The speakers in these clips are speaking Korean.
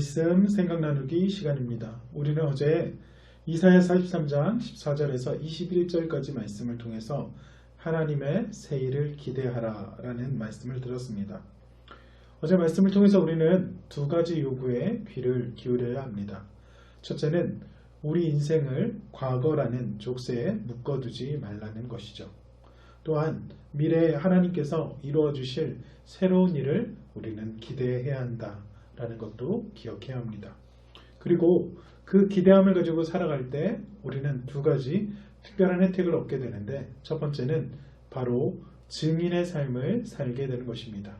말씀 생각 나누기 시간입니다. 우리는 어제 이사야 43장 14절에서 21절까지 말씀을 통해서 하나님의 새 일을 기대하라 라는 말씀을 들었습니다. 어제 말씀을 통해서 우리는 두 가지 요구에 귀를 기울여야 합니다. 첫째는 우리 인생을 과거라는 족쇄에 묶어두지 말라는 것이죠. 또한 미래에 하나님께서 이루어 주실 새로운 일을 우리는 기대해야 한다라는 것도 기억해야 합니다. 그리고 그 기대함을 가지고 살아갈 때 우리는 두 가지 특별한 혜택을 얻게 되는데, 첫 번째는 바로 증인의 삶을 살게 되는 것입니다.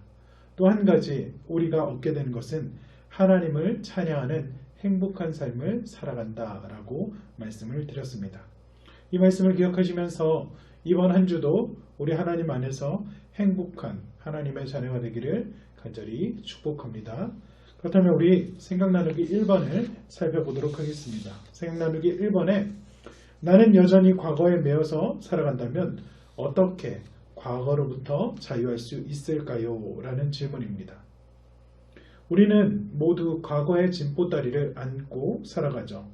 또 한 가지 우리가 얻게 되는 것은 하나님을 찬양하는 행복한 삶을 살아간다라고 말씀을 드렸습니다. 이 말씀을 기억하시면서 이번 한 주도 우리 하나님 안에서 행복한 하나님의 자녀가 되기를 간절히 축복합니다. 그렇다면 우리 생각나누기 1번을 살펴보도록 하겠습니다. 생각나누기 1번에 나는 여전히 과거에 매여서 살아간다면 어떻게 과거로부터 자유할 수 있을까요? 라는 질문입니다. 우리는 모두 과거의 짐보따리를 안고 살아가죠.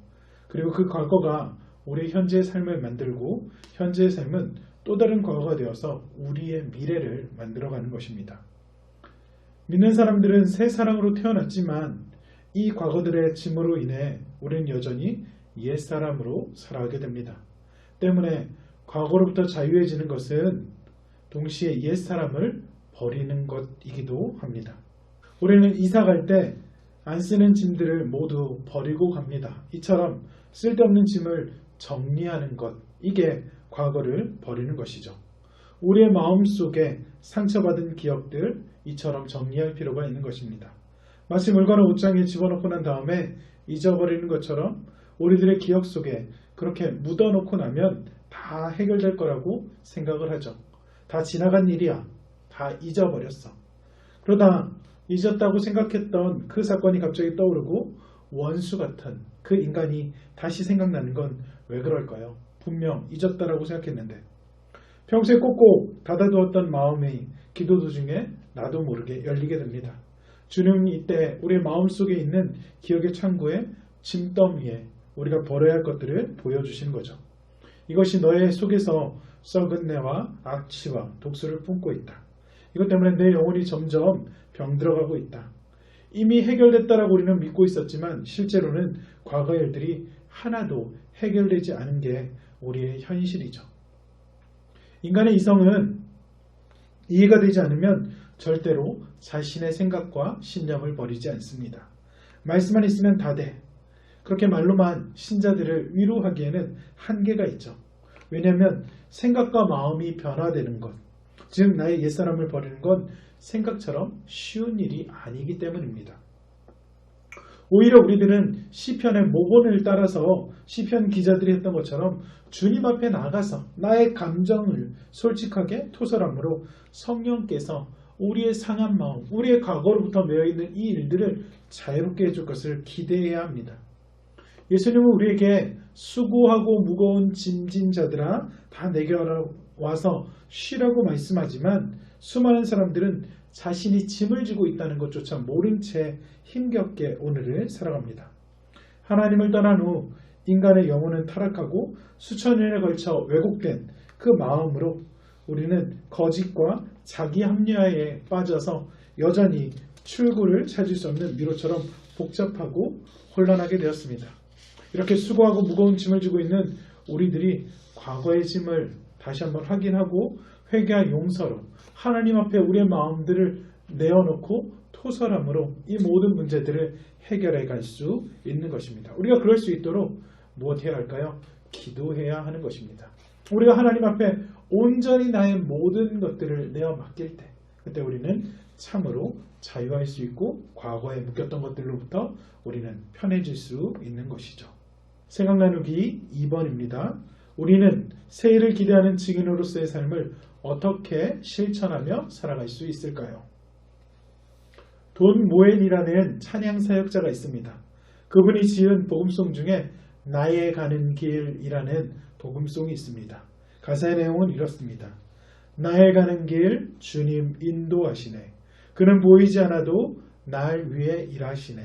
그리고 그 과거가 우리 현재의 삶을 만들고 현재의 삶은 또 다른 과거가 되어서 우리의 미래를 만들어가는 것입니다. 믿는 사람들은 새 사람으로 태어났지만 이 과거들의 짐으로 인해 우리는 여전히 옛사람으로 살아가게 됩니다. 때문에 과거로부터 자유해지는 것은 동시에 옛사람을 버리는 것이기도 합니다. 우리는 이사 갈 때 안 쓰는 짐들을 모두 버리고 갑니다. 이처럼 쓸데없는 짐을 정리하는 것, 이게 과거를 버리는 것이죠. 우리의 마음속에 상처받은 기억들, 이처럼 정리할 필요가 있는 것입니다. 마치 물건을 옷장에 집어넣고 난 다음에 잊어버리는 것처럼 우리들의 기억 속에 그렇게 묻어놓고 나면 다 해결될 거라고 생각을 하죠. 다 지나간 일이야. 다 잊어버렸어. 그러다 잊었다고 생각했던 그 사건이 갑자기 떠오르고 원수 같은 그 인간이 다시 생각나는 건 왜 그럴까요? 분명 잊었다라고 생각했는데 평소에 꼭꼭 닫아두었던 마음이 기도 도중에 나도 모르게 열리게 됩니다. 주님이 이때 우리의 마음속에 있는 기억의 창고에 짐더미에 우리가 버려야 할 것들을 보여주시는 거죠. 이것이 너의 속에서 썩은 내와 악취와 독소를 뿜고 있다. 이것 때문에 내 영혼이 점점 병들어가고 있다. 이미 해결됐다라고 우리는 믿고 있었지만 실제로는 과거의 일들이 하나도 해결되지 않은 게 우리의 현실이죠. 인간의 이성은 이해가 되지 않으면 절대로 자신의 생각과 신념을 버리지 않습니다. 말씀만 있으면 다 돼. 그렇게 말로만 신자들을 위로하기에는 한계가 있죠. 왜냐하면 생각과 마음이 변화되는 것, 즉 나의 옛사람을 버리는 건 생각처럼 쉬운 일이 아니기 때문입니다. 오히려 우리들은 시편의 모본을 따라서 시편 기자들이 했던 것처럼 주님 앞에 나가서 나의 감정을 솔직하게 토설함으로 성령께서 우리의 상한 마음, 우리의 과거로부터 매여있는 이 일들을 자유롭게 해줄 것을 기대해야 합니다. 예수님은 우리에게 수고하고 무거운 짐진 자들아 다 내게 와서 쉬라고 말씀하지만 수많은 사람들은 자신이 짐을 지고 있다는 것조차 모른 채 힘겹게 오늘을 살아갑니다. 하나님을 떠난 후 인간의 영혼은 타락하고 수천 년에 걸쳐 왜곡된 그 마음으로 우리는 거짓과 자기 합리화에 빠져서 여전히 출구를 찾을 수 없는 미로처럼 복잡하고 혼란하게 되었습니다. 이렇게 수고하고 무거운 짐을 지고 있는 우리들이 과거의 짐을 다시 한번 확인하고 회개와 용서로 하나님 앞에 우리의 마음들을 내어놓고 토설함으로 이 모든 문제들을 해결해 갈 수 있는 것입니다. 우리가 그럴 수 있도록 무엇 해야 할까요? 기도해야 하는 것입니다. 우리가 하나님 앞에 온전히 나의 모든 것들을 내어 맡길 때 그때 우리는 참으로 자유할 수 있고 과거에 묶였던 것들로부터 우리는 편해질 수 있는 것이죠. 생각 나누기 2번입니다. 우리는 새 일을 기대하는 증인으로서의 삶을 어떻게 실천하며 살아갈 수 있을까요? 돈 모엔이라는 찬양 사역자가 있습니다. 그분이 지은 복음송 중에 나의 가는 길이라는 복음송이 있습니다. 가사의 내용은 이렇습니다. 나의 가는 길 주님 인도하시네. 그는 보이지 않아도 날 위해 일하시네.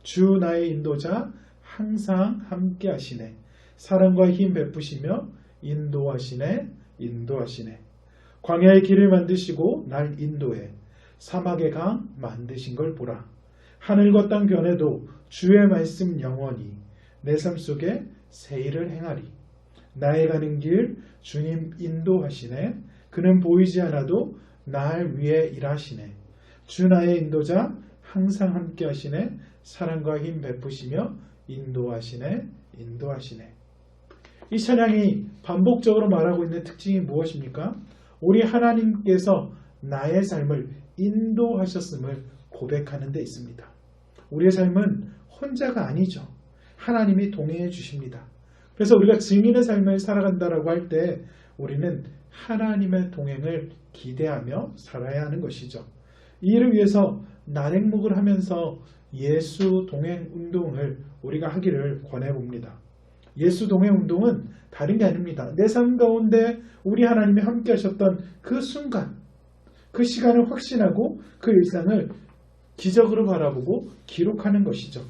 주 나의 인도자 항상 함께 하시네. 사랑과 힘 베푸시며 인도하시네. 인도하시네. 광야의 길을 만드시고 날 인도해 사막의 강 만드신 걸 보라. 하늘과 땅 변해도 주의 말씀 영원히 내 삶 속에 새 일을 행하리. 나의 가는 길 주님 인도하시네. 그는 보이지 않아도 날 위해 일하시네. 주 나의 인도자 항상 함께 하시네. 사랑과 힘 베푸시며 인도하시네. 인도하시네. 이 찬양이 반복적으로 말하고 있는 특징이 무엇입니까? 우리 하나님께서 나의 삶을 인도하셨음을 고백하는 데 있습니다. 우리의 삶은 혼자가 아니죠. 하나님이 동행해 주십니다. 그래서 우리가 증인의 삶을 살아간다라고 할 때 우리는 하나님의 동행을 기대하며 살아야 하는 것이죠. 이 일을 위해서 나랭목을 하면서 예수 동행 운동을 우리가 하기를 권해봅니다. 예수 동행 운동은 다른 게 아닙니다. 내 삶 가운데 우리 하나님이 함께 하셨던 그 순간, 그 시간을 확신하고 그 일상을 기적으로 바라보고 기록하는 것이죠.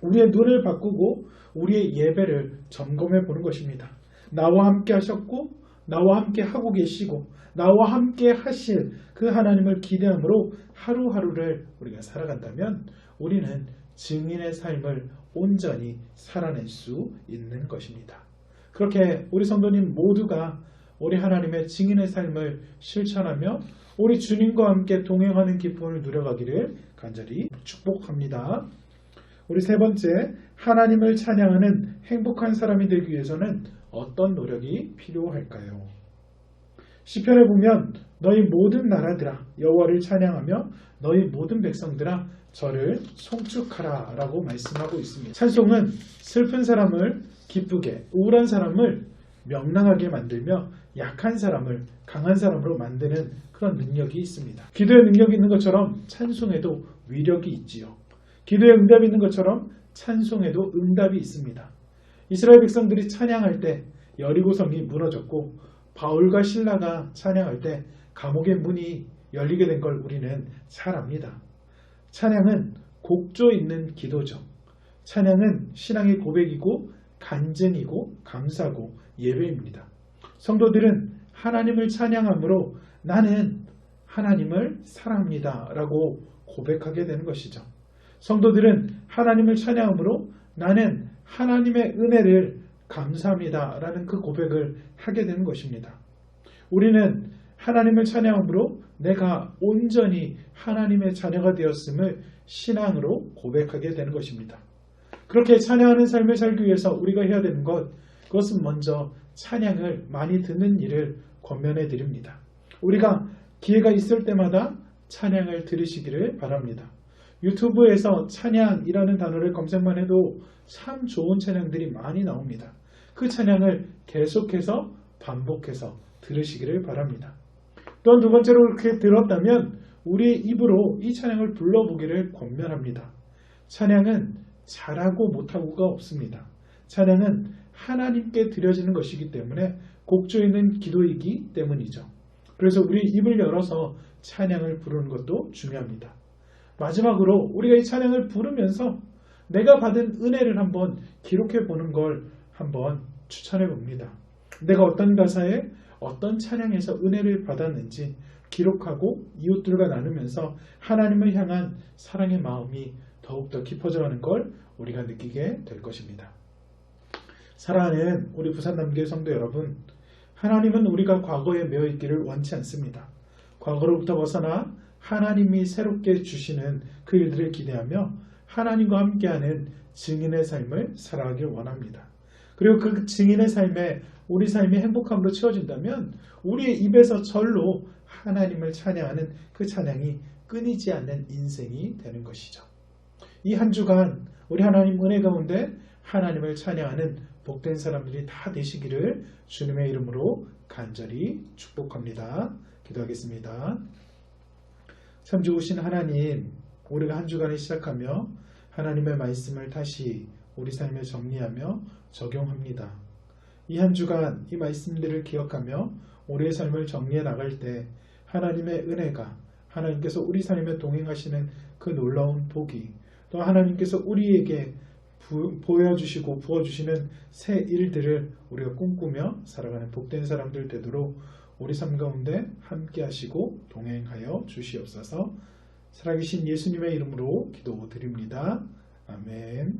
우리의 눈을 바꾸고 우리의 예배를 점검해 보는 것입니다. 나와 함께 하셨고 나와 함께 하고 계시고 나와 함께 하실 그 하나님을 기대함으로 하루하루를 우리가 살아간다면 우리는 증인의 삶을 온전히 살아낼 수 있는 것입니다. 그렇게 우리 성도님 모두가 우리 하나님의 증인의 삶을 실천하며 우리 주님과 함께 동행하는 기쁨을 누려가기를 간절히 축복합니다. 우리 세 번째, 하나님을 찬양하는 행복한 사람이 되기 위해서는 어떤 노력이 필요할까요? 시편에 보면 너희 모든 나라들아 여호와를 찬양하며 너희 모든 백성들아 저를 송축하라 라고 말씀하고 있습니다. 찬송은 슬픈 사람을 기쁘게, 우울한 사람을 명랑하게 만들며 약한 사람을 강한 사람으로 만드는 그런 능력이 있습니다. 기도에 능력이 있는 것처럼 찬송에도 위력이 있지요. 기도에 응답이 있는 것처럼 찬송에도 응답이 있습니다. 이스라엘 백성들이 찬양할 때 여리고성이 무너졌고 바울과 실라가 찬양할 때 감옥의 문이 열리게 된 걸 우리는 잘 압니다. 찬양은 곡조 있는 기도죠. 찬양은 신앙의 고백이고 간증이고 감사고 예배입니다. 성도들은 하나님을 찬양함으로 나는 하나님을 사랑합니다 라고 고백하게 되는 것이죠. 성도들은 하나님을 찬양함으로 나는 하나님의 은혜를 감사합니다 라는 그 고백을 하게 되는 것입니다. 우리는 하나님을 찬양함으로 내가 온전히 하나님의 자녀가 되었음을 신앙으로 고백하게 되는 것입니다. 그렇게 찬양하는 삶을 살기 위해서 우리가 해야 되는 그것은 먼저 찬양을 많이 듣는 일을 권면해 드립니다. 우리가 기회가 있을 때마다 찬양을 들으시기를 바랍니다. 유튜브에서 찬양이라는 단어를 검색만 해도 참 좋은 찬양들이 많이 나옵니다. 그 찬양을 계속해서 반복해서 들으시기를 바랍니다. 또한 두 번째로 그렇게 들었다면 우리의 입으로 이 찬양을 불러보기를 권면합니다. 찬양은 잘하고 못하고가 없습니다. 찬양은 하나님께 드려지는 것이기 때문에 곡조 있는 기도이기 때문이죠. 그래서 우리 입을 열어서 찬양을 부르는 것도 중요합니다. 마지막으로 우리가 이 찬양을 부르면서 내가 받은 은혜를 한번 기록해 보는 걸 한번 추천해 봅니다. 내가 어떤 가사에 어떤 찬양에서 은혜를 받았는지 기록하고 이웃들과 나누면서 하나님을 향한 사랑의 마음이 더욱더 깊어져가는 걸 우리가 느끼게 될 것입니다. 사랑하는 우리 부산남교회 성도 여러분, 하나님은 우리가 과거에 매여 있기를 원치 않습니다. 과거로부터 벗어나 하나님이 새롭게 주시는 그 일들을 기대하며 하나님과 함께하는 증인의 삶을 살아가길 원합니다. 그리고 그 증인의 삶에 우리 삶이 행복함으로 채워진다면 우리의 입에서 절로 하나님을 찬양하는 그 찬양이 끊이지 않는 인생이 되는 것이죠. 이 한 주간 우리 하나님 은혜 가운데 하나님을 찬양하는 복된 사람들이 다 되시기를 주님의 이름으로 간절히 축복합니다. 기도하겠습니다. 참 좋으신 하나님, 우리가 한 주간을 시작하며 하나님의 말씀을 다시 우리 삶에 정리하며 적용합니다. 이 한 주간 이 말씀들을 기억하며 우리의 삶을 정리해 나갈 때 하나님의 은혜가, 하나님께서 우리 삶에 동행하시는 그 놀라운 복이, 또 하나님께서 우리에게 보여주시고 부어주시는 새 일들을 우리가 꿈꾸며 살아가는 복된 사람들 되도록 우리 삶 가운데 함께 하시고 동행하여 주시옵소서. 살아계신 예수님의 이름으로 기도드립니다. 아멘.